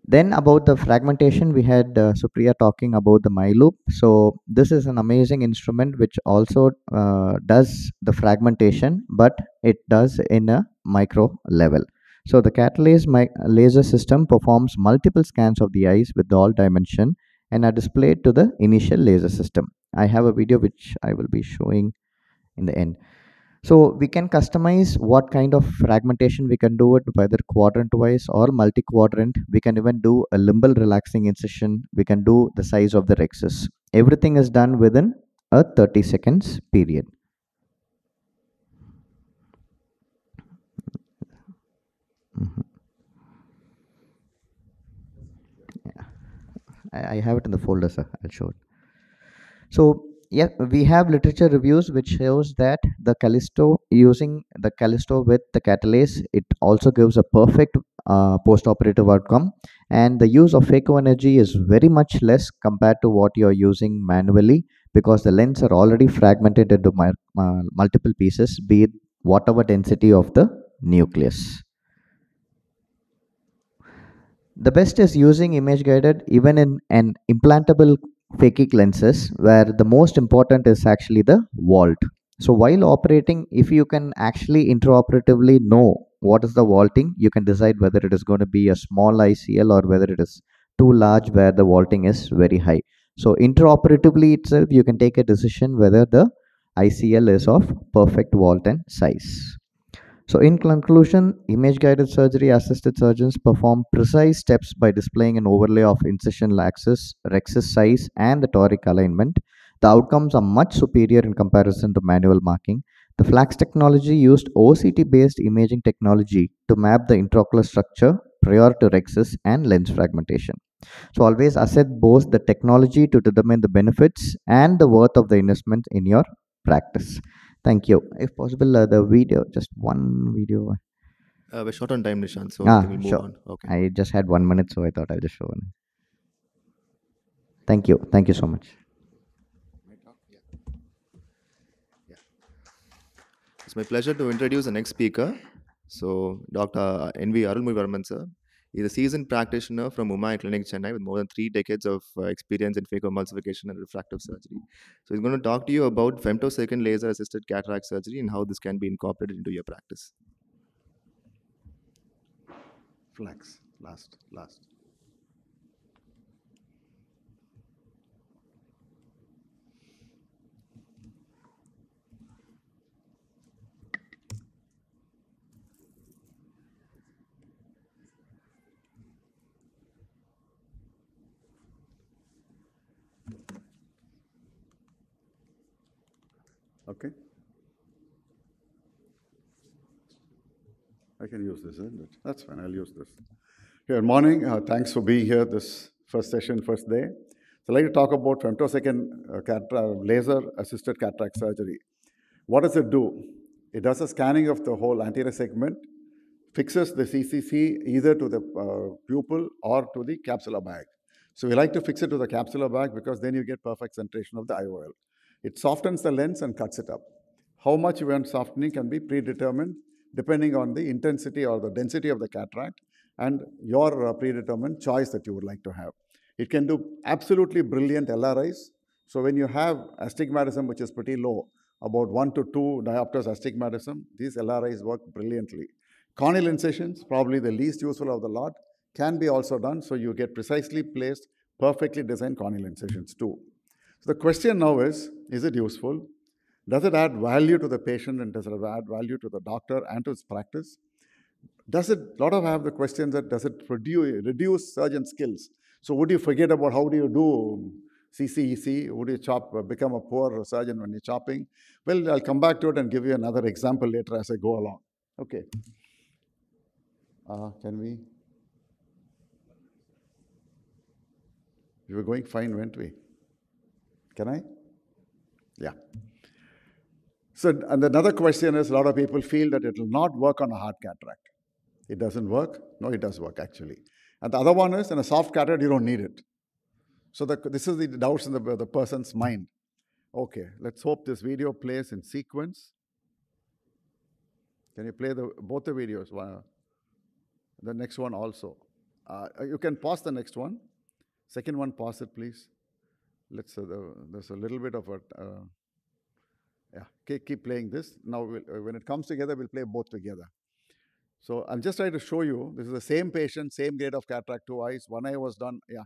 then about the fragmentation, we had Supriya talking about the MyLoop. So this is an amazing instrument which also does the fragmentation, but it does in a micro level. So the catalase laser system performs multiple scans of the eyes with all dimension and are displayed to the initial laser system. I have a video which I will be showing in the end. So we can customize what kind of fragmentation we can do it, whether quadrant wise or multi-quadrant. We can even do a limbal relaxing incision. We can do the size of the rexus. Everything is done within a 30 seconds period. Yeah. I have it in the folder, sir. I'll show it. So yeah, we have literature reviews which shows that the Callisto, using the Callisto with the catalase, it also gives a perfect post-operative outcome, and the use of phaco energy is very much less compared to what you're using manually, because the lens are already fragmented into multiple pieces, be it whatever density of the nucleus. The best is using image guided even in an implantable phakic lenses, where the most important is actually the vault. So while operating, if you can actually intraoperatively know what is the vaulting, you can decide whether it is going to be a small ICL or whether it is too large where the vaulting is very high. So intraoperatively itself, you can take a decision whether the ICL is of perfect vault and size. So in conclusion, image-guided surgery assisted surgeons perform precise steps by displaying an overlay of incisional axis, rexus size, and the toric alignment. The outcomes are much superior in comparison to manual marking. The FLAX technology used OCT-based imaging technology to map the intraocular structure prior to rexus and lens fragmentation. So always assess both the technology to determine the benefits and the worth of the investment in your practice. Thank you. If possible, the video, just one video. We're short on time, Nishant, so I think we'll move Sure. on. Okay. I just had 1 minute, so I thought I'll just show one. Thank you. Thank you so much. It's my pleasure to introduce the next speaker. So, Dr. N.V. Varman, sir. He's a seasoned practitioner from Umay Clinic, Chennai, with more than 3 decades of experience in phacoemulsification and refractive surgery. So, he's going to talk to you about femtosecond laser-assisted cataract surgery and how this can be incorporated into your practice. Flex, last. Okay. I can use this, isn't it? That's fine, I'll use this. Good morning, thanks for being here this first session, first day. So I'd like to talk about femtosecond laser-assisted cataract surgery. What does it do? It does a scanning of the whole anterior segment, fixes the CCC either to the pupil or to the capsular bag. So we like to fix it to the capsular bag because then you get perfect centration of the IOL. It softens the lens and cuts it up. How much you want softening can be predetermined depending on the intensity or the density of the cataract and your predetermined choice that you would like to have. It can do absolutely brilliant LRIs. So when you have astigmatism, which is pretty low, about 1 to 2 diopters astigmatism, these LRIs work brilliantly. Corneal incisions, probably the least useful of the lot, can be also done, so you get precisely placed, perfectly designed corneal incisions too. So the question now is it useful? Does it add value to the patient and does it add value to the doctor and to his practice? Does it, a lot of have the questions that does it reduce surgeon skills? So would you forget about how do you do CCEC? Would you become a poor surgeon when you're chopping? Well, I'll come back to it and give you another example later as I go along. Okay. Can we? We were going fine, weren't we? Can I? Yeah. So, and another question is, a lot of people feel that it will not work on a hard cataract. It doesn't work? No, it does work actually. And the other one is, in a soft cataract, you don't need it. So this is the doubts in the person's mind. Okay, let's hope this video plays in sequence. Can you play both the videos? The next one also. You can pause the next one. Second one, pause it, please. Let's. There's a little bit of a. Yeah, keep playing this. Now, when it comes together, we'll play both together. So I'm just trying to show you. This is the same patient, same grade of cataract, 2 eyes. 1 eye was done. Yeah.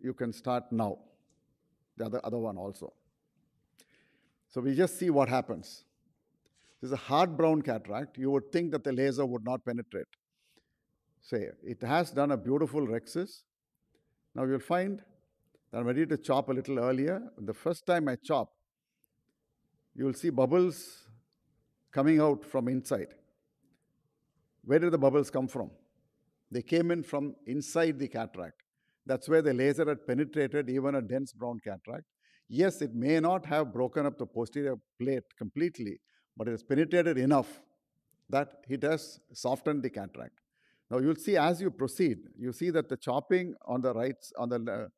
You can start now. The other one also. So we just see what happens. This is a hard brown cataract. You would think that the laser would not penetrate. Say, it has done a beautiful rexus. Now you'll find that I'm ready to chop a little earlier. The first time I chop, you'll see bubbles coming out from inside. Where did the bubbles come from? They came in from inside the cataract. That's where the laser had penetrated even a dense brown cataract. Yes, it may not have broken up the posterior plate completely, but it has penetrated enough that it has softened the cataract. Now you'll see as you proceed, you see that the chopping on the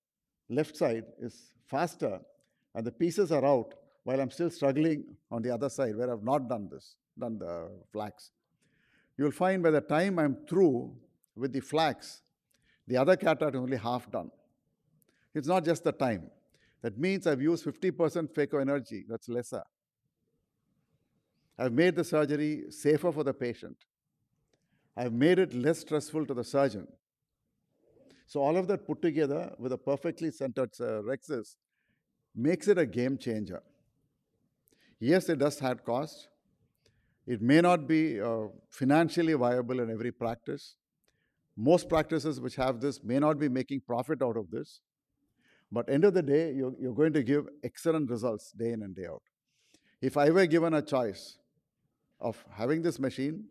left side is faster and the pieces are out while I'm still struggling on the other side where I've not done the flax. You'll find by the time I'm through with the flax, the other cataract is only half done. It's not just the time. That means I've used 50% phaco energy, that's lesser. I've made the surgery safer for the patient. I've made it less stressful to the surgeon. So all of that put together with a perfectly centered Rexis makes it a game changer. Yes, it does have cost. It may not be financially viable in every practice. Most practices which have this may not be making profit out of this. But end of the day, you're going to give excellent results day in and day out. If I were given a choice of having this machine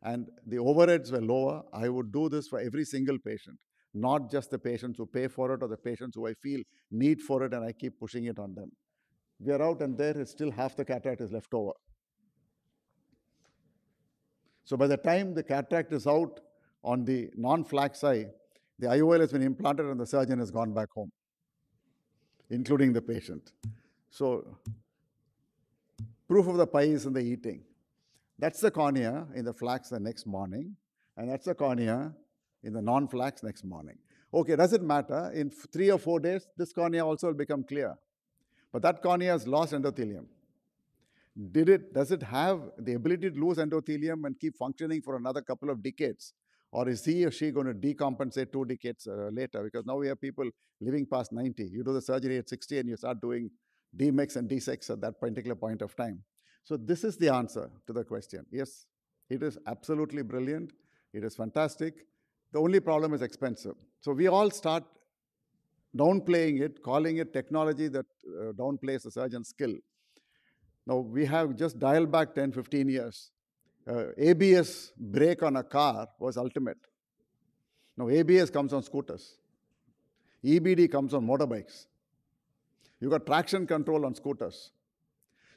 and the overheads were lower, I would do this for every single patient, not just the patients who pay for it or the patients who I feel need for it and I keep pushing it on them. We are out and there is still half the cataract is left over. So by the time the cataract is out on the non-flax eye, the IOL has been implanted and the surgeon has gone back home, including the patient. So proof of the pie is in the eating. That's the cornea in the flax the next morning, and that's the cornea in the non-flax next morning. Okay, does it matter? In 3 or 4 days, this cornea also will become clear. But that cornea has lost endothelium. Does it have the ability to lose endothelium and keep functioning for another couple of decades? Or is he or she going to decompensate 2 decades later? Because now we have people living past 90. You do the surgery at 60 and you start doing DMEX and D6 at that particular point of time. So this is the answer to the question. Yes, it is absolutely brilliant. It is fantastic. The only problem is expensive. So we all start downplaying it, calling it technology that downplays the surgeon's skill. Now, we have just dialed back 10, 15 years. ABS brake on a car was ultimate. Now, ABS comes on scooters. EBD comes on motorbikes. You got traction control on scooters.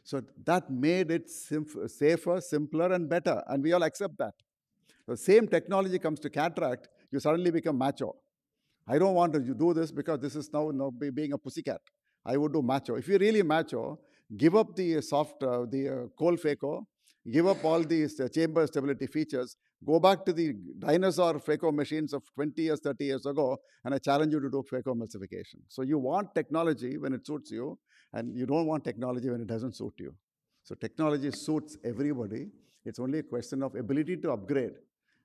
So that made it safer, simpler, and better, and we all accept that. The same technology comes to cataract, you suddenly become macho. I don't want to do this because this is now being a pussycat. I would do macho. If you're really macho, give up the cold phaco, give up all these chamber stability features, go back to the dinosaur phaco machines of 20 years, 30 years ago, and I challenge you to do phacoemulsification. So you want technology when it suits you, and you don't want technology when it doesn't suit you. So technology suits everybody. It's only a question of ability to upgrade.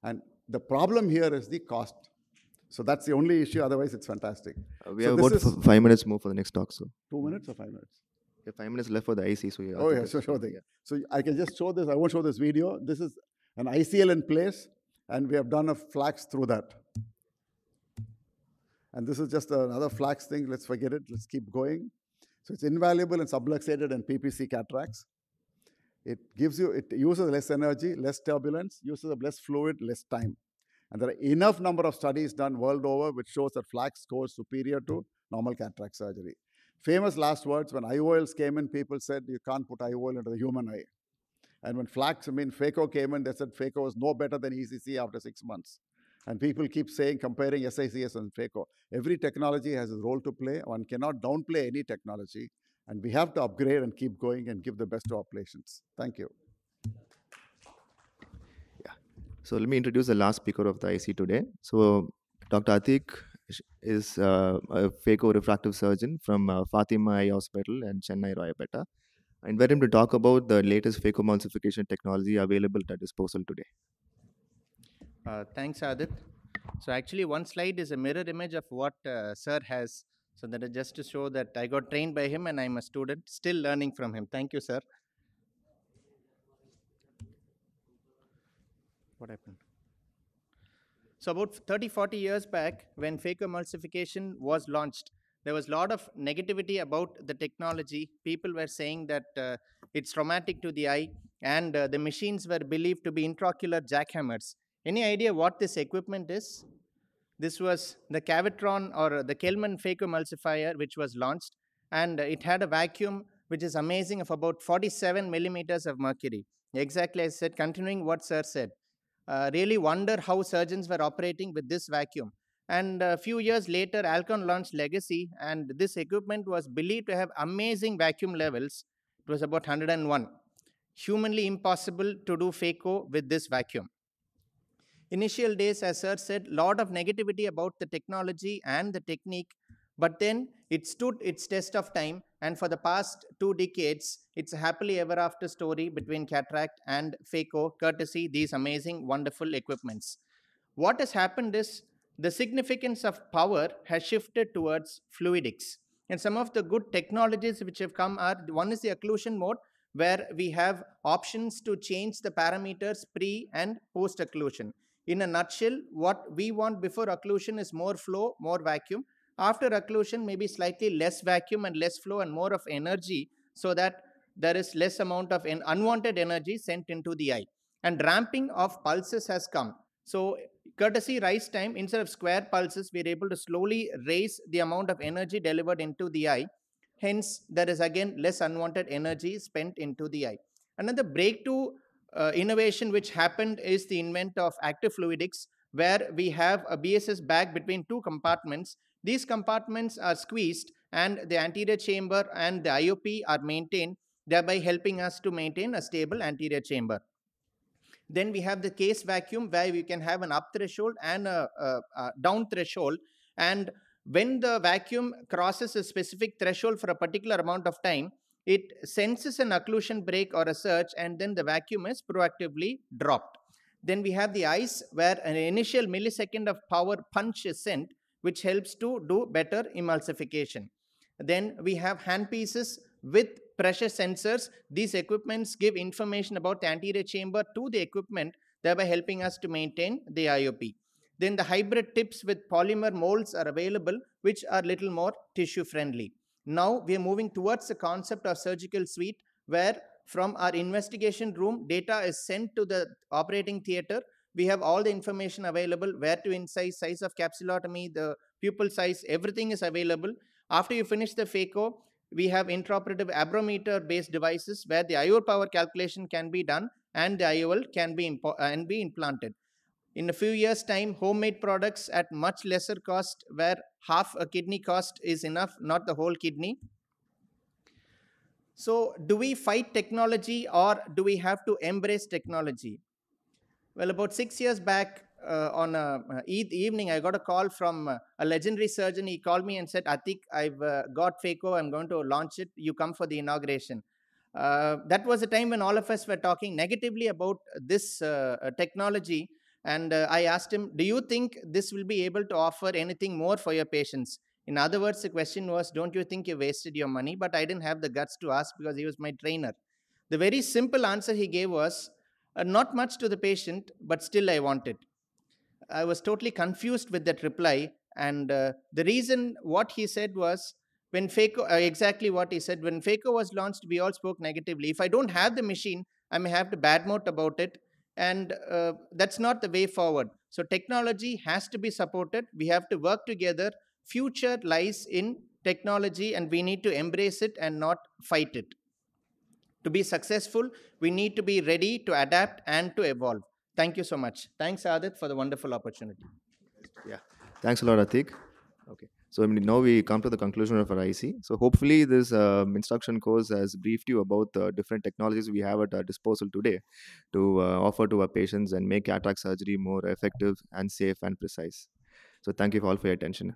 And the problem here is the cost. So that's the only issue. Otherwise, it's fantastic. We have about 5 minutes more for the next talk, so. 2 minutes or 5 minutes? Yeah, 5 minutes left for the IC. So oh, yeah, sure thing. Yeah. So I can just show this. I won't show this video. This is an ICL in place, and we have done a flax through that. And this is just another flax thing. Let's forget it. Let's keep going. So it's invaluable in subluxated and PPC cataracts. It uses less energy, less turbulence, uses less fluid, less time. And there are enough number of studies done world over which shows that flax scores superior to normal cataract surgery. Famous last words, when IOLs came in, people said you can't put IOL into the human eye. And when phaco came in, they said phaco was no better than ECC after 6 months. And people keep saying, comparing SICS and phaco. Every technology has its role to play. One cannot downplay any technology. And we have to upgrade and keep going and give the best to our patients. Thank you. Yeah. So let me introduce the last speaker of the IC today. So Dr. Atik is a phaco-refractive surgeon from Fatima Eye Hospital and Chennai Royapeta. I invite him to talk about the latest phacoemulsification technology available at disposal today. Thanks, Adit. So actually, one slide is a mirror image of what Sir has. So that is just to show that I got trained by him and I'm a student, still learning from him. Thank you, sir. What happened? So about 30, 40 years back, when phacoemulsification was launched, there was a lot of negativity about the technology. People were saying that it's traumatic to the eye, and the machines were believed to be intraocular jackhammers. Any idea what this equipment is? This was the Cavitron or the Kelman phacoemulsifier, which was launched, and it had a vacuum which is amazing of about 47 millimeters of mercury. Exactly as I said, continuing what Sir said. Really wonder how surgeons were operating with this vacuum. And a few years later, Alcon launched Legacy, and this equipment was believed to have amazing vacuum levels. It was about 101. Humanly impossible to do phaco with this vacuum. Initial days, as Sir said, lot of negativity about the technology and the technique, But then it stood its test of time, and for the past 2 decades, it's a happily ever after story between cataract and phaco, courtesy these amazing, wonderful equipments. What has happened is the significance of power has shifted towards fluidics. And some of the good technologies which have come are, one is the occlusion mode, where we have options to change the parameters pre and post occlusion. In a nutshell, what we want before occlusion is more flow, more vacuum. After occlusion, maybe slightly less vacuum and less flow and more of energy, so that there is less amount of unwanted energy sent into the eye. And ramping of pulses has come. So courtesy rise time, instead of square pulses, we are able to slowly raise the amount of energy delivered into the eye. Hence, there is again less unwanted energy spent into the eye. Another breakthrough innovation which happened is the invent of active fluidics, where we have a BSS bag between two compartments. These compartments are squeezed and the anterior chamber and the IOP are maintained, thereby helping us to maintain a stable anterior chamber. Then we have the case vacuum, where we can have an up threshold and a down threshold. And when the vacuum crosses a specific threshold for a particular amount of time, it senses an occlusion break or a surge, and then the vacuum is proactively dropped. Then we have the ice, where an initial millisecond of power punch is sent, which helps to do better emulsification. Then we have handpieces with pressure sensors. These equipments give information about the anterior chamber to the equipment, thereby helping us to maintain the IOP. Then the hybrid tips with polymer molds are available, which are little more tissue friendly. Now we are moving towards the concept of surgical suite, where from our investigation room, data is sent to the operating theater. We have all the information available, where to incise, size of capsulotomy, the pupil size, everything is available. After you finish the phaco, we have intraoperative abrometer based devices, where the IOL power calculation can be done and the IOL can be implanted. In a few years' time, homemade products at much lesser cost, where half a kidney cost is enough, not the whole kidney. So, do we fight technology or do we have to embrace technology? Well, about 6 years back, on a evening, I got a call from a legendary surgeon. He called me and said, Atik, I've got phaco, I'm going to launch it. You come for the inauguration. That was a time when all of us were talking negatively about this technology. And I asked him, do you think this will be able to offer anything more for your patients? In other words, the question was, don't you think you wasted your money? But I didn't have the guts to ask, because he was my trainer. The very simple answer he gave was, not much to the patient, but still I want it. I was totally confused with that reply. And the reason what he said was, when phaco, exactly what he said, when phaco was launched, we all spoke negatively. If I don't have the machine, I may have to badmouth about it. And that's not the way forward. So technology has to be supported. We have to work together. Future lies in technology, and we need to embrace it and not fight it. To be successful, we need to be ready to adapt and to evolve. Thank you so much. Thanks, Adit, for the wonderful opportunity. Yeah, thanks a lot, Atik. Okay, so now we come to the conclusion of our IC. So hopefully this instruction course has briefed you about the different technologies we have at our disposal today to offer to our patients and make cataract surgery more effective and safe and precise. So thank you all for your attention.